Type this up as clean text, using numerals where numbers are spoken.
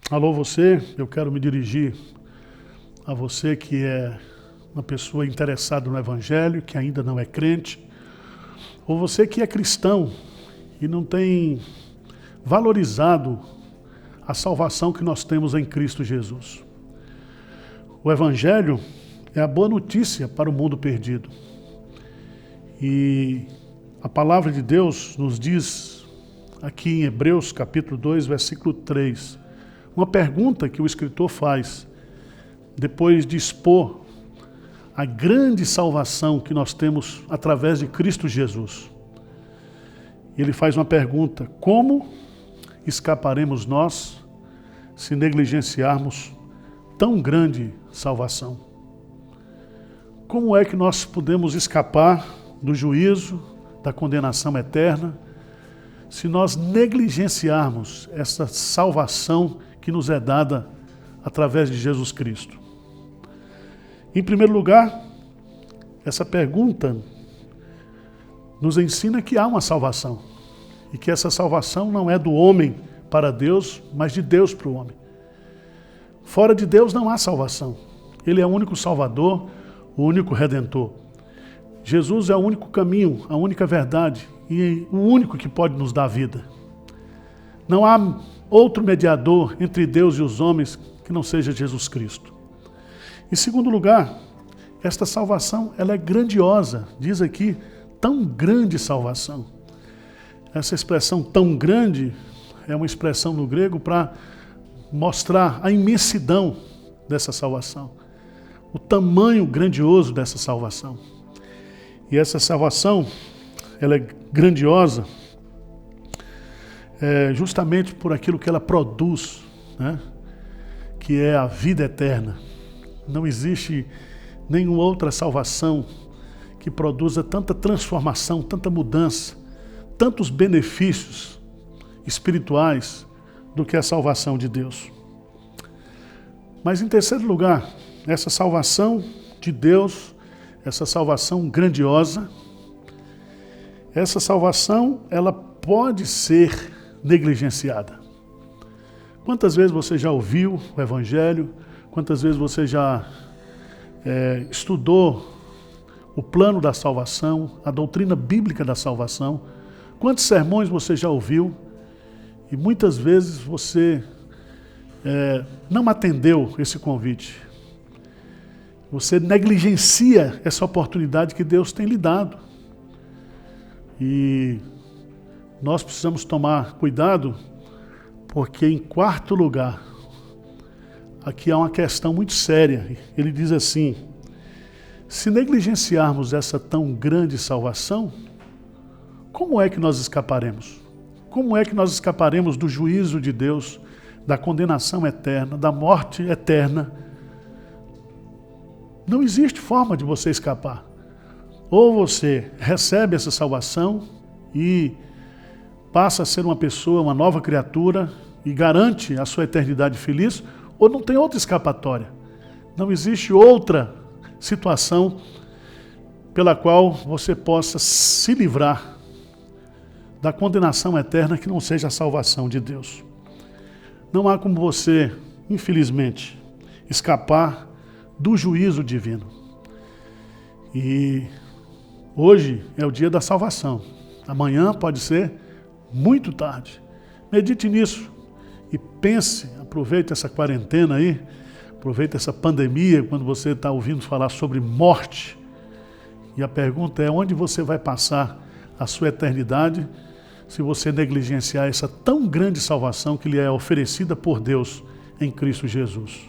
Alô você, eu quero me dirigir a você que é uma pessoa interessada no Evangelho, que ainda não é crente, ou você que é cristão e não tem valorizado a salvação que nós temos em Cristo Jesus. O Evangelho é a boa notícia para o mundo perdido. E a palavra de Deus nos diz aqui em Hebreus capítulo 2, versículo 3, uma pergunta que o escritor faz depois de expor a grande salvação que nós temos através de Cristo Jesus. Ele faz uma pergunta: como escaparemos nós se negligenciarmos tão grande salvação? Como é que nós podemos escapar do juízo, da condenação eterna, se nós negligenciarmos essa salvação que nos é dada através de Jesus Cristo? Em primeiro lugar, essa pergunta nos ensina que há uma salvação e que essa salvação não é do homem para Deus, mas de Deus para o homem. Fora de Deus não há salvação. Ele é o único Salvador, o único Redentor. Jesus é o único caminho, a única verdade e o único que pode nos dar vida. Não há outro mediador entre Deus e os homens que não seja Jesus Cristo. Em segundo lugar, esta salvação ela é grandiosa. Diz aqui, tão grande salvação. Essa expressão tão grande é uma expressão no grego para mostrar a imensidão dessa salvação, o tamanho grandioso dessa salvação. E essa salvação, ela é grandiosa justamente por aquilo que ela produz, né? Que é a vida eterna. Não existe nenhuma outra salvação que produza tanta transformação, tanta mudança, tantos benefícios espirituais do que a salvação de Deus. Mas em terceiro lugar, essa salvação de Deus, essa salvação grandiosa, essa salvação ela pode ser negligenciada. Quantas vezes você já ouviu o Evangelho? Quantas vezes você já estudou o plano da salvação, a doutrina bíblica da salvação? Quantos sermões você já ouviu? E muitas vezes você não atendeu esse convite. Você negligencia essa oportunidade que Deus tem lhe dado. E nós precisamos tomar cuidado, porque em quarto lugar, aqui há uma questão muito séria. Ele diz assim: se negligenciarmos essa tão grande salvação, como é que nós escaparemos? Como é que nós escaparemos do juízo de Deus, da condenação eterna, da morte eterna? Não existe forma de você escapar. Ou você recebe essa salvação e passa a ser uma pessoa, uma nova criatura e garante a sua eternidade feliz, ou não tem outra escapatória. Não existe outra situação pela qual você possa se livrar da condenação eterna que não seja a salvação de Deus. Não há como você, infelizmente, escapar do juízo divino. E hoje é o dia da salvação. Amanhã pode ser muito tarde. Medite nisso e pense, aproveite essa quarentena aí, aproveite essa pandemia, quando você está ouvindo falar sobre morte. E a pergunta é: onde você vai passar a sua eternidade se você negligenciar essa tão grande salvação que lhe é oferecida por Deus em Cristo Jesus?